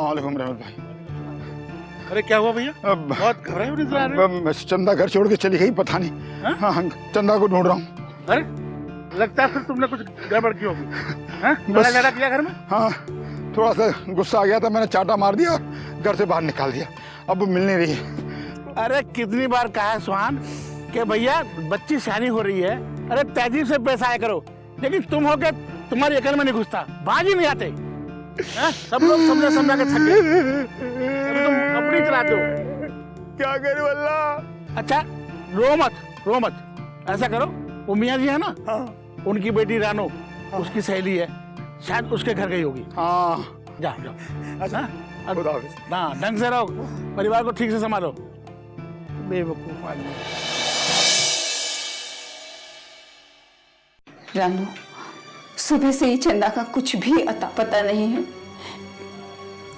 अस्सलाम वालेकुम रहमत भाई। अरे क्या हुआ भैया? बहुत घबराए हुए नजर आ रहे हो। चंदा घर छोड़ के चली गई, पता नहीं। हाँ? हाँ, चंदा को ढूंढ रहा हूँ। अरे लगता है फिर तुमने कुछ गड़बड़ की होगी। हाँ? लड़ाई झगड़ा किया घर में? हाँ, थोड़ा सा गुस्सा आ गया था, मैंने चाटा मार दिया और घर से बाहर निकाल दिया। अब वो मिल नहीं रही है। अरे कितनी बार कहा है सुहान कि भैया बच्ची सियानी हो रही है, अरे तेजी से पेश आया करो, लेकिन तुम हो के तुम्हारी अकल में नहीं घुसता, बाज ही नहीं आते। हाँ? सब लोग समझा के थक गए, अभी तुम अपनी चलाते हो। क्या करूं अल्लाह। अच्छा रो मत, ऐसा करो, वो मियाँ जी है ना, हाँ, उनकी बेटी रानो, उसकी सहेली है, शायद उसके घर गई होगी। हाँ, जाओ। अच्छा, हाँ? खुदा हाफिज। हाँ, ढंग से रहो, परिवार को ठीक से संभालो। बेवकूफ आदमी। रानू, सुबह से ही चंदा का कुछ भी अता पता नहीं है।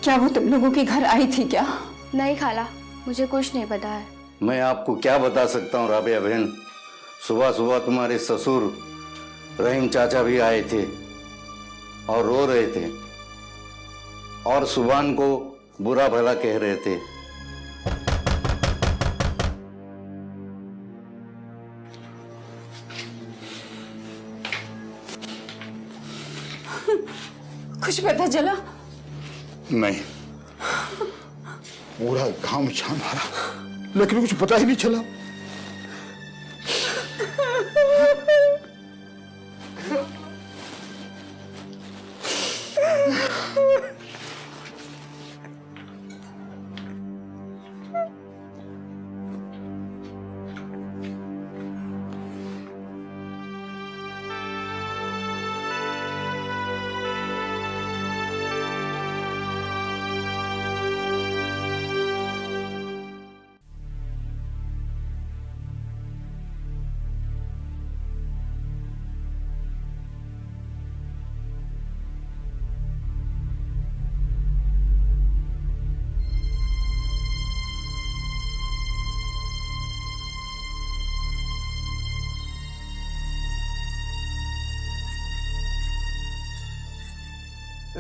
क्या वो तुम लोगों के घर आई थी क्या? नहीं खाला, मुझे कुछ नहीं पता है। मैं आपको क्या बता सकता हूँ राबिया बहन। सुबह सुबह तुम्हारे ससुर रहीम चाचा भी आए थे और रो रहे थे और सुभान को बुरा भला कह रहे थे। कुछ पता चला? नहीं, पूरा गांव छान मारा, लेकिन कुछ पता ही नहीं चला।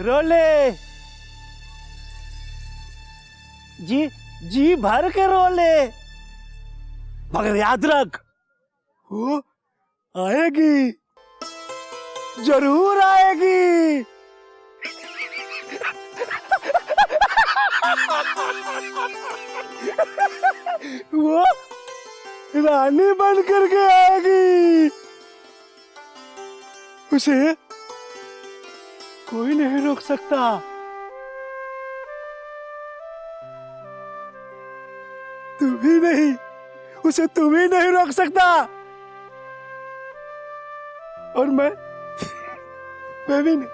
रोले जी भर के रोले, मगर याद रख वो आएगी, जरूर आएगी। वो रानी बन करके आएगी, उसे कोई नहीं रोक सकता। तू भी नहीं, उसे तू भी नहीं रोक सकता। और मैं भी नहीं।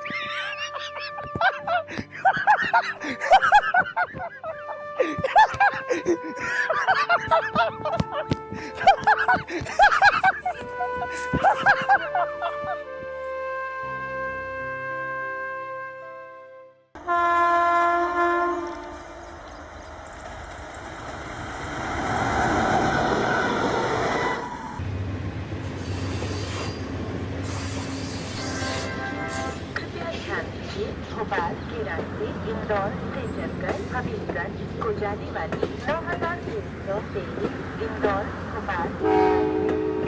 भोपाल के रास्ते इंदौर से चलकर हबीबगंज को जाने वाली 9323 इंदौर भोपाल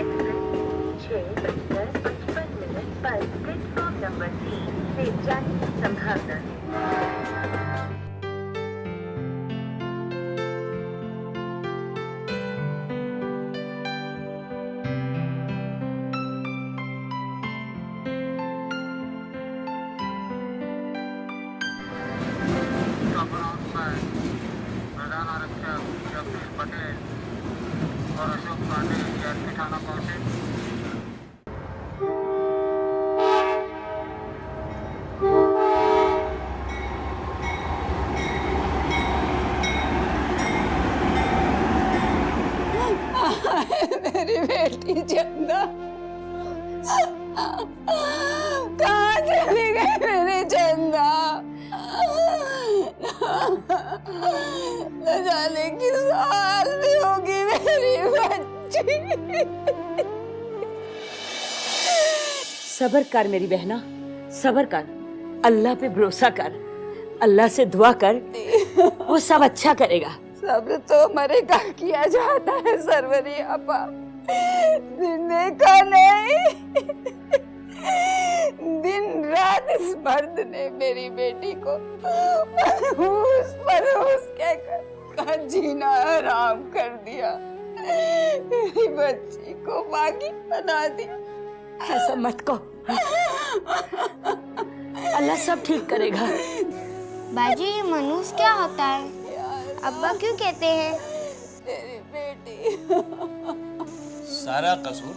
एक्सप्रेस 6:55 पर प्लेटफॉर्म नंबर 3 से जाने की संभावना है। प्रधान आरक्षक जगदीश पटेल और अशोक पांडे एसपी थाना पहुंचे। मेरी बेटी चंदा कहाँ चली गई मेरी चंदा? न जाने किस हाल में होगी मेरी बच्ची। सब्र कर मेरी बहना, सब्र कर, अल्लाह पे भरोसा कर। अल्लाह से दुआ कर, वो सब अच्छा करेगा। सब्र तो मरेगा किया जाता है सरवरी अपा, जीने का नहीं। दिन रात इस मर्द ने मेरी बेटी को परोस कहकर जीना हराम कर दिया, मेरी बच्ची को बागी बना दिया। ऐसा मत कहो, अल्लाह सब ठीक करेगा। बाजी ये मनुष्य क्या होता है? अब्बा क्यों कहते हैं? तेरी बेटी सारा कसूर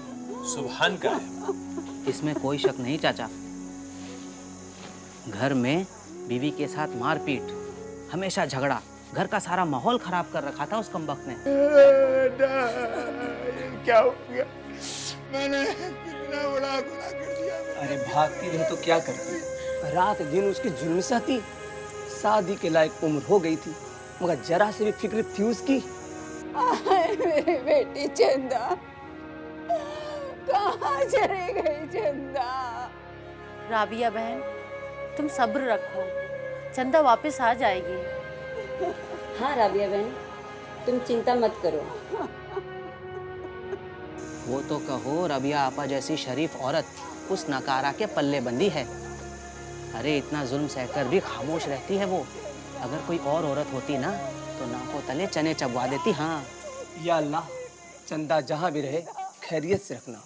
सुभान का है। इसमें कोई शक नहीं चाचा। घर में बीवी के साथ मारपीट, हमेशा झगड़ा, घर का सारा माहौल खराब कर रखा था उस कमबख्त ने। क्या हो गया? मैंने कितना बड़ा गुनाह कर दिया। अरे भागती रही तो क्या करती, रात दिन उसकी जुल्म सहती। शादी के लायक उम्र हो गई थी, मगर जरा से भी फिक्र थी उसकी। मेरी बेटी चंदा कहाँ चली गई? चंदा राबिया बहन, तुम सब्र रखो, चंदा वापस आ जाएगी। हाँ राबिया बहन, तुम चिंता मत करो। वो तो कहो रबिया आपा जैसी शरीफ औरत उस नकारा के पल्ले बंदी है। अरे इतना जुल्म सहकर भी खामोश रहती है वो। अगर कोई और औरत होती ना तो नाकों तले चने चबवा देती। हाँ या अल्लाह, चंदा जहाँ भी रहे खैरियत से रखना।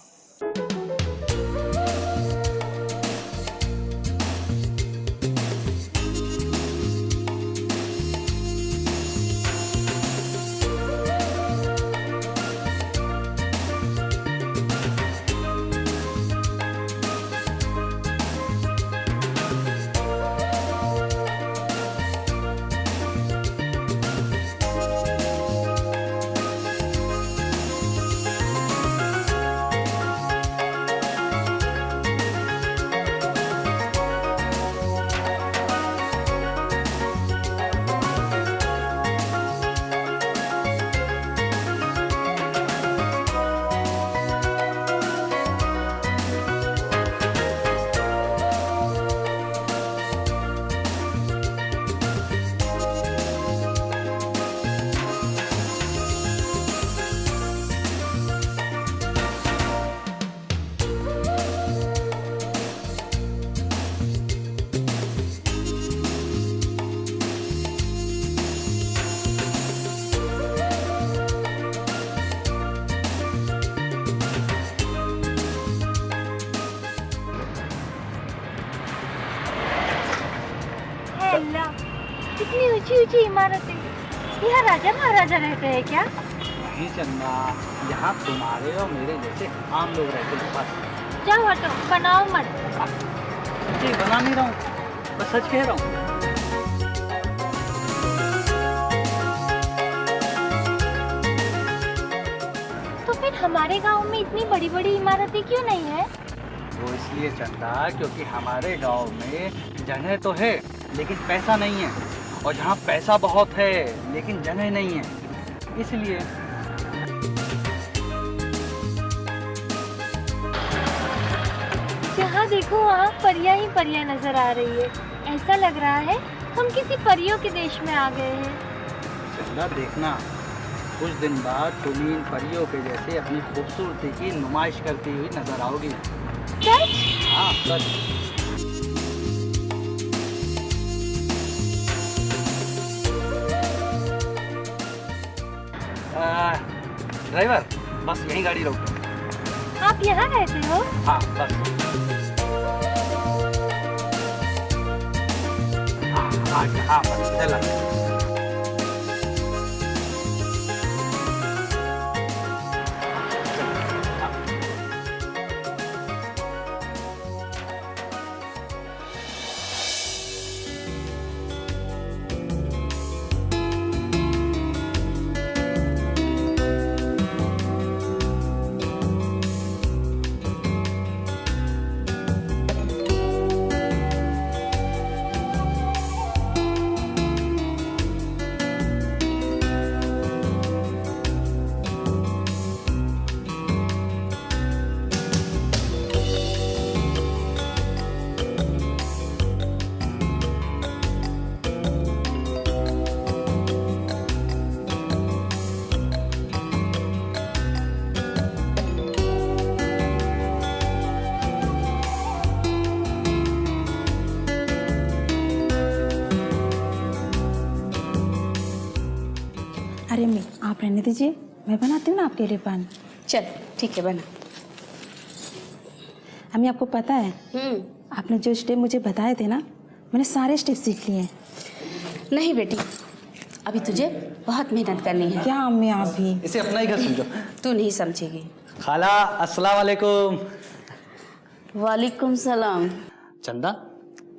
कितनी ऊंची ऊंची इमारतें, यहाँ राजा महाराजा रहते हैं क्या? नहीं चंदा, यहाँ तुम्हारे और मेरे जैसे आम लोग रहते हैं बस। जाओ हटो, बनाओ मत। जी बना नहीं रहा हूँ, बस सच कह रहा हूँ। तो फिर हमारे गांव में इतनी बड़ी बड़ी इमारतें क्यों नहीं है? वो इसलिए चंदा क्योंकि हमारे गांव में जगह तो है लेकिन पैसा नहीं है, और जहाँ पैसा बहुत है लेकिन जगह नहीं है, इसलिए। जहाँ देखो वहाँ परियां ही परियां नजर आ रही है। ऐसा लग रहा है हम किसी परियों के देश में आ गए हैं। चंदा देखना, कुछ दिन बाद तुम इन परियों के जैसे अपनी खूबसूरती की नुमाइश करती हुई नजर आओगी। सच? हाँ सच। ड्राइवर, बस यहीं गाड़ी रोक दो। आप यहाँ रहते हो? हाँ बस। हाँ बस चला। रहने दीजिए, मैं बनाती हूँ ना आपके लिए पान। चल ठीक है, बना। अम्मी आपको पता है, आपने जो स्टेप मुझे बताए थे ना, मैंने सारे स्टेप सीख लिए हैं। नहीं बेटी, अभी तुझे बहुत मेहनत करनी है। क्या अम्मी आप भी? इसे अपना ही घर समझो। तू नहीं समझेगी। खाला अस्सलाम वालेकुम। वालेकुम सलाम। चंदा,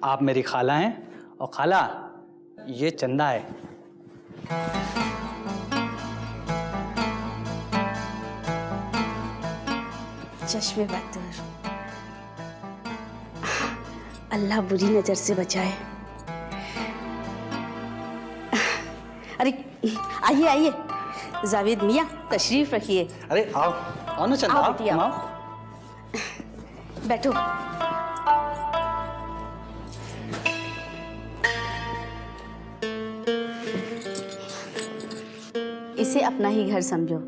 आप मेरी खाला हैं, और खाला ये चंदा है। चश्मे बदूर, अल्लाह बुरी नजर से बचाए। अरे आइए आइए, जावेद मियाँ तशरीफ रखिए। अरे आओ आओ ना चंदा, आओ बेटी, आओ। बैठो। इसे अपना ही घर समझो।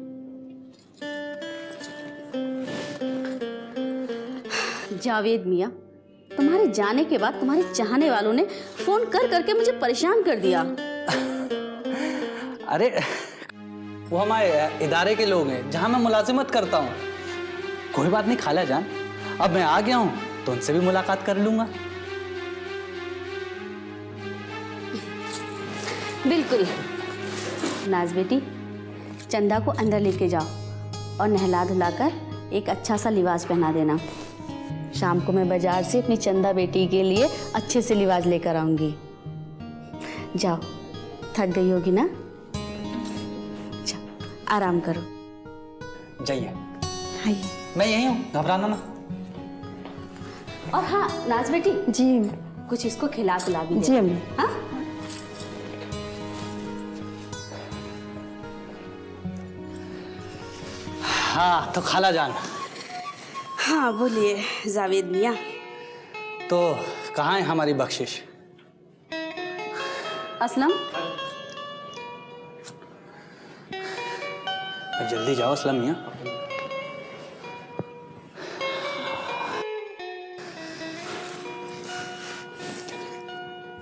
जावेद मियाँ, तुम्हारे जाने के बाद तुम्हारे चाहने वालों ने फोन कर करके मुझे परेशान कर दिया। अरे वो हमारे इदारे के लोग हैं जहां मैं मुलाजिमत करता हूँ। कोई बात नहीं खाला जान, अब मैं आ गया हूँ तो उनसे भी मुलाकात कर लूंगा। बिल्कुल। नाज बेटी, चंदा को अंदर लेके जाओ और नहला धुलाकर एक अच्छा सा लिबास पहना देना। शाम को मैं बाजार से अपनी चंदा बेटी के लिए अच्छे से लिबास लेकर आऊंगी। जाओ, थक गई होगी ना, जाओ आराम करो। जाइए, आइए। मैं यही हूँ, घबराना ना। और हाँ नाज बेटी जी, कुछ इसको खिला पिला भी जी अम्मी। हाँ? हाँ तो खाला जान, हाँ बोलिए जावेद मियाँ। तो कहाँ है हमारी बख्शिश? असलम, जल्दी जाओ असलम मियाँ।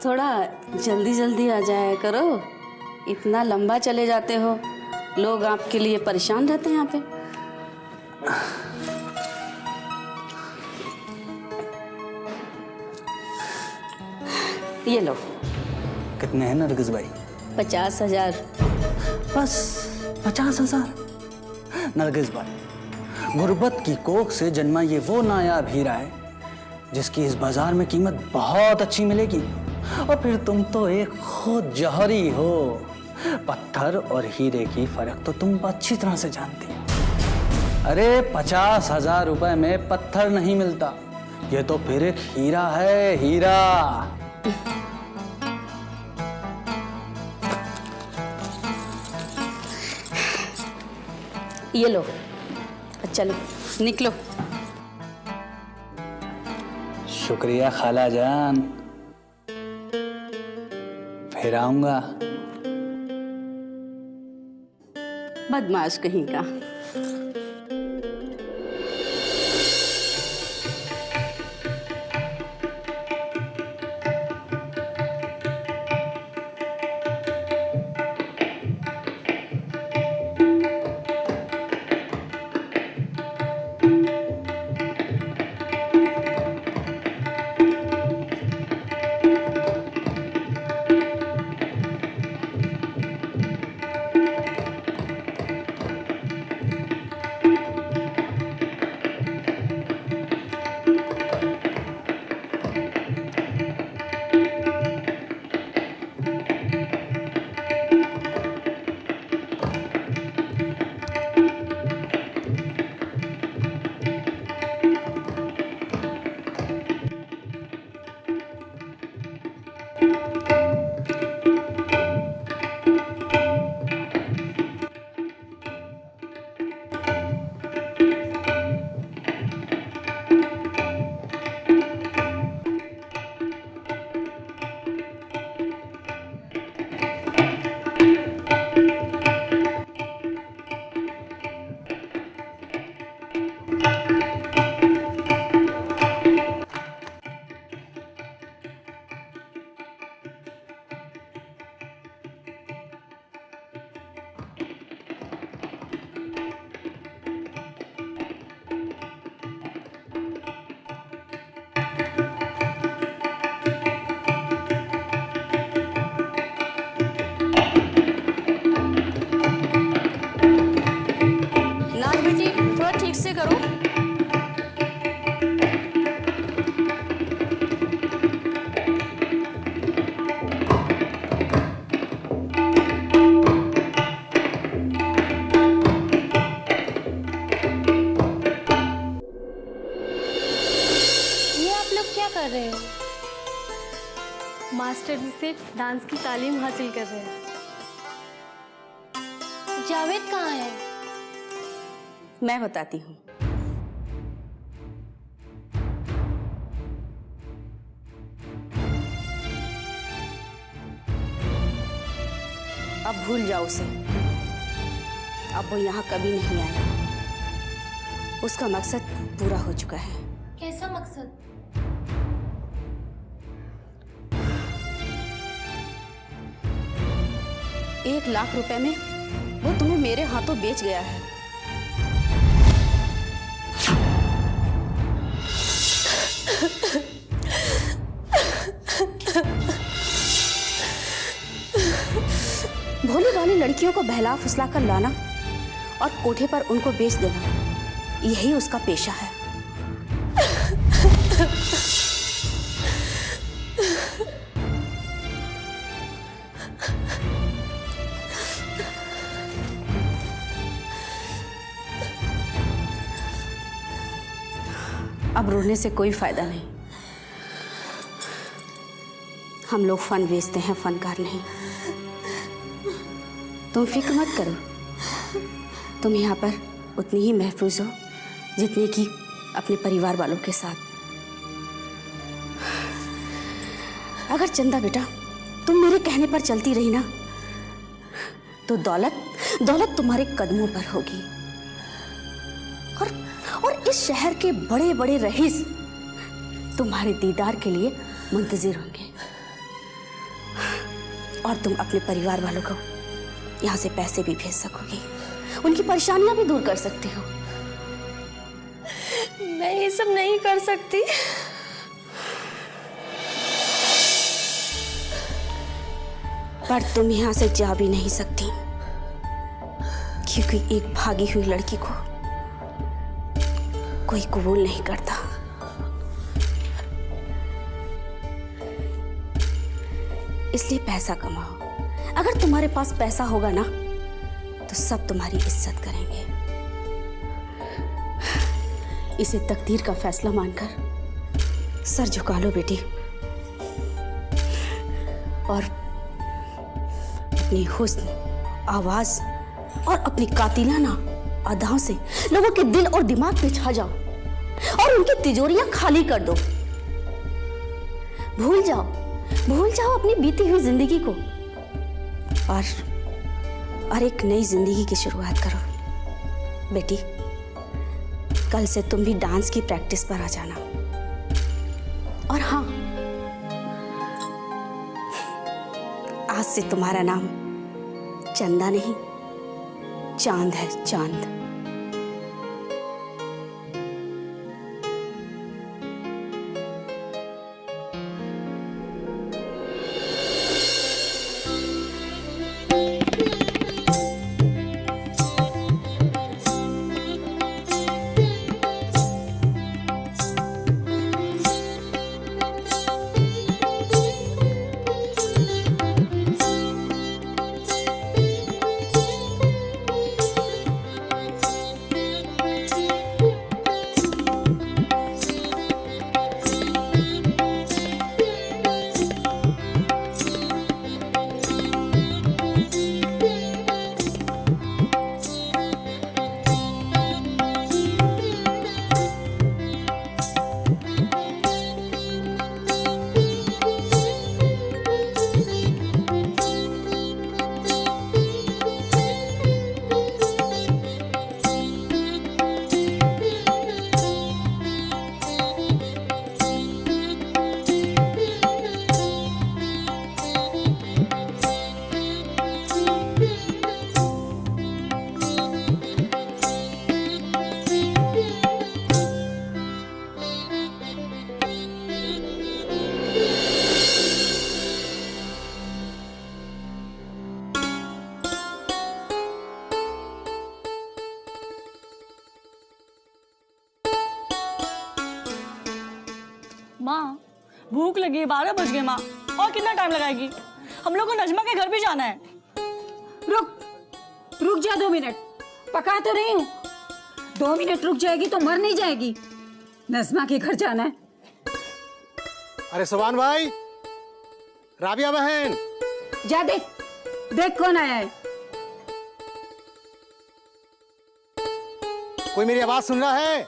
थोड़ा जल्दी जल्दी आ जाया करो, इतना लंबा चले जाते हो, लोग आपके लिए परेशान रहते हैं यहाँ पे। ये लो। कितने हैं नरगिस भाई? 50,000। बस 50,000? नरगिस भाई, गुर्बत की कोख से जन्मा ये वो नायाब हीरा है जिसकी इस बाजार में कीमत बहुत अच्छी मिलेगी। और फिर तुम तो एक खुद जौहरी हो, पत्थर और हीरे की फर्क तो तुम अच्छी तरह से जानती हो। अरे 50,000 रुपए में पत्थर नहीं मिलता, ये तो फिर एक हीरा है, हीरा। ये लो, चलो निकलो। शुक्रिया खाला जान, फिर आऊंगा। बदमाश कहीं का। क्या कर रहे हो? मास्टर जी से डांस की तालीम हासिल कर रहे हैं। जावेद कहाँ है? मैं बताती हूँ। अब भूल जाओ उसे। अब वो यहाँ कभी नहीं आएगा। उसका मकसद पूरा हो चुका है। कैसा मकसद? ₹1,00,000 में वो तुम्हें मेरे हाथों बेच गया है। भोली भाली लड़कियों को बहला फुसला कर लाना और कोठे पर उनको बेच देना, यही उसका पेशा है। अब रोने से कोई फायदा नहीं। हम लोग फन बेचते हैं, फनकार नहीं। तुम फिक्र मत करो, तुम यहाँ पर उतनी ही महफूज हो जितने कि अपने परिवार वालों के साथ। अगर चंदा बेटा तुम मेरे कहने पर चलती रही ना, तो दौलत तुम्हारे कदमों पर होगी। और इस शहर के बड़े बड़े रईस तुम्हारे दीदार के लिए मुंतजिर होंगे। और तुम अपने परिवार वालों को यहाँ से पैसे भी भेज सकोगी, उनकी परेशानियां भी दूर कर सकती हो। मैं ये सब नहीं कर सकती। पर तुम यहाँ से जा भी नहीं सकती, क्योंकि एक भागी हुई लड़की को कोई कबूल नहीं करता। इसलिए पैसा कमाओ। अगर तुम्हारे पास पैसा होगा ना, तो सब तुम्हारी इज्जत करेंगे। इसे तकदीर का फैसला मानकर सर झुका लो बेटी, और अपनी हुस्न, आवाज और अपनी कातिलाना अदाओं से लोगों के दिल और दिमाग पे छा जाओ और उनकी तिजोरियां खाली कर दो। भूल जाओ अपनी बीती हुई जिंदगी को, और एक नई जिंदगी की शुरुआत करो। बेटी, कल से तुम भी डांस की प्रैक्टिस पर आ जाना। और हाँ, आज से तुम्हारा नाम चंदा नहीं, चांद है, चांद। माँ, भूख लगी है, 12 बज गए माँ। और कितना टाइम लगाएगी? हम लोग को नजमा के घर भी जाना है। रुक जा 2 मिनट, पका तो रही हूँ। 2 मिनट रुक जाएगी तो मर नहीं जाएगी। नजमा के घर जाना है। अरे सुभान भाई, राबिया बहन, जा देख, देख कौन आया है। कोई मेरी आवाज सुन रहा है?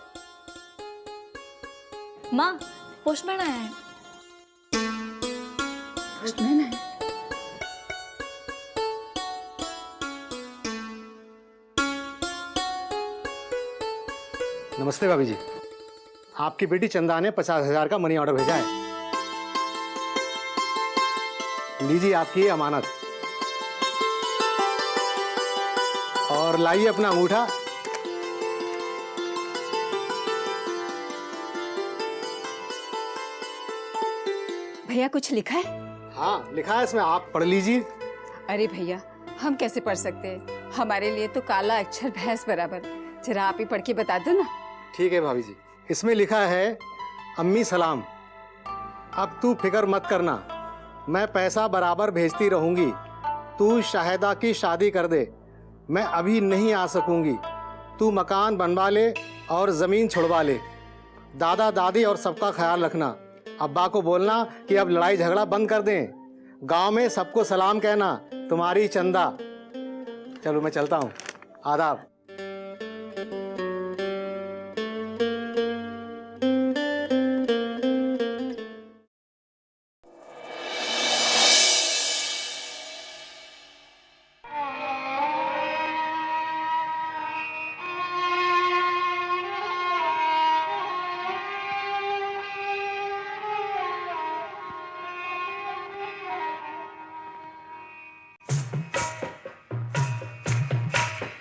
माँ, पोस्टमैन आया है। पोस्टमैन है? नमस्ते भाभी जी, आपकी बेटी चंदा ने 50,000 का मनी ऑर्डर भेजा है। लीजिए आपकी ये अमानत, और लाइए अपना अंगूठा। भैया कुछ लिखा है? हाँ लिखा है इसमें, आप पढ़ लीजिए। अरे भैया, हम कैसे पढ़ सकते हैं? हमारे लिए तो काला अक्षर भैंस बराबर। जरा आप ही पढ़ के बता दो ना। ठीक है भाभी जी, इसमें लिखा है, अम्मी सलाम, अब तू फिक्र मत करना, मैं पैसा बराबर भेजती रहूंगी। तू शाहिदा की शादी कर दे, मैं अभी नहीं आ सकूंगी। तू मकान बनवा ले और ज़मीन छुड़वा ले। दादा दादी और सबका ख्याल रखना। अब्बा को बोलना कि अब लड़ाई झगड़ा बंद कर दें। गांव में सबको सलाम कहना, तुम्हारी चंदा। चलो मैं चलता हूँ, आदाब।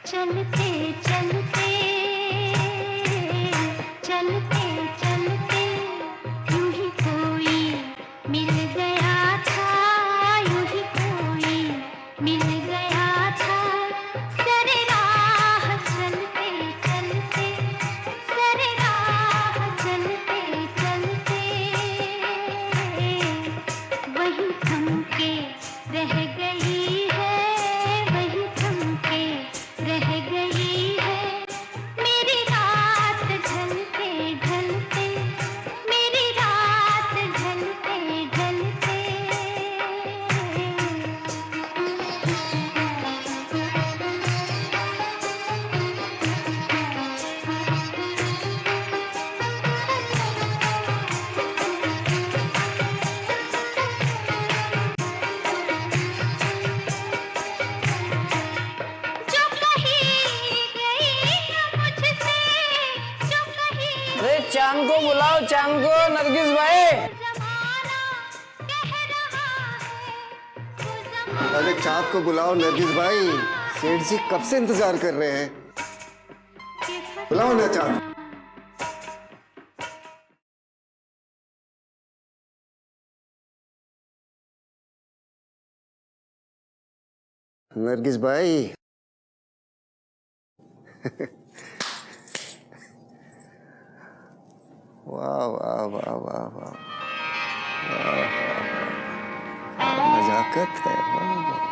चलते चलते चलते चलते यूं ही कोई मिल गया था, यूं ही कोई मिल गया था। सरे राह चलते चलते, सरे राह चलते चलते वही थम के रह गई है, वही थम के रह गई है। मेरी रात ढलते ढलते, मेरी रात ढलते ढलते। जो कहीं गई न मुझसे, जो कहीं अरे चांद को बुलाओ, चांद को, नरगिस भाई। अरे चाँद को बुलाओ नरगिस भाई, सेठ जी कब से इंतजार कर रहे हैं। बुलाओ ना चाँद। नरगिस भाई वाह वाह वाह वाह वाह, नजाकत है, वाह वाह।